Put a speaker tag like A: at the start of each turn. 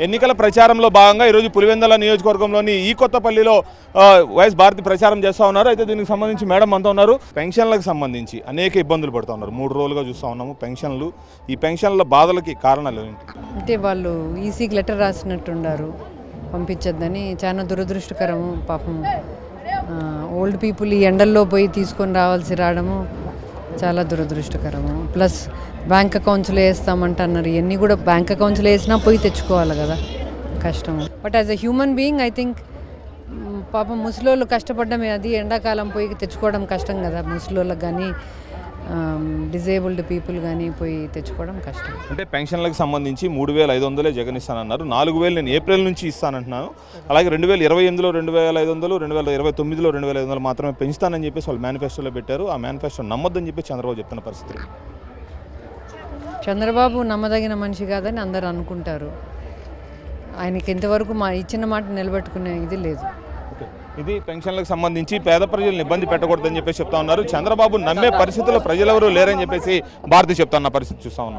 A: ఎన్నికల ప్రచారంలో భాగంగా ఈరోజు పులివెందుల నియోజకవర్గంలోని ఈ కొత్తపల్లిలో వైఎస్ భారతి ప్రచారం చేస్తూ ఉన్నారు. అయితే దీనికి సంబంధించి మేడం అంతా ఉన్నారు. పెన్షన్లకు సంబంధించి అనేక ఇబ్బందులు పడుతూ ఉన్నారు. 3 రోజులుగా చూస్తూ ఉన్నాము పెన్షన్లు. ఈ పెన్షన్ల బాధలకి కారణాలు ఏంటి?
B: అంటే వాళ్ళు ఈసీకి లెటర్ రాసినట్టున్నారు పంపించద్దని. చాలా దురదృష్టకరము. పాపం ఓల్డ్ పీపుల్ ఈ ఎండల్లో పోయి తీసుకొని రావడము చాలా దురదృష్టకరము. Plus bank అకౌంట్స్లో వేస్తామంటున్నారు. ఇవన్నీ కూడా బ్యాంక్ అకౌంట్స్లో వేసినా పోయి తెచ్చుకోవాలి కదా, కష్టం. But as a human being I think పాపం ముసలోళ్ళు కష్టపడమే, అది ఎండాకాలం పోయి తెచ్చుకోవడం కష్టం కదా. ముసలోళ్ళకి కానీ డిజేబుల్డ్ పీపుల్ కానీ పోయి తెచ్చుకోవడం కష్టం.
A: అంటే పెన్షన్లకు సంబంధించి 3,500 జగన్ ఇస్తానన్నారు. 4,000 నేను ఏప్రిల్ నుంచి ఇస్తానంటున్నాను. అలాగే 2028లో 2,500, 2029లో 2,500 మాత్రమే పెంచుతానని చెప్పేసి వాళ్ళు మేనిఫెస్టోలో పెట్టారు. ఆ మేనిఫెస్టో నమ్మొద్దని చెప్పి చంద్రబాబు చెప్తున్న పరిస్థితి.
B: చంద్రబాబు నమ్మదగిన మనిషి కాదని అందరూ అనుకుంటారు. ఆయనకి ఇంతవరకు ఇచ్చిన మాట నిలబెట్టుకునే ఇది లేదు.
A: ఇది పెన్షన్లకు సంబంధించి పేద ప్రజలను ఇబ్బంది పెట్టకూడదని చెప్పేసి చెప్తా ఉన్నారు. చంద్రబాబు నమ్మే పరిస్థితుల్లో ప్రజలెవరూ లేరని చెప్పేసి భారతి చెప్తా ఉన్న పరిస్థితి చూస్తా ఉన్నాం.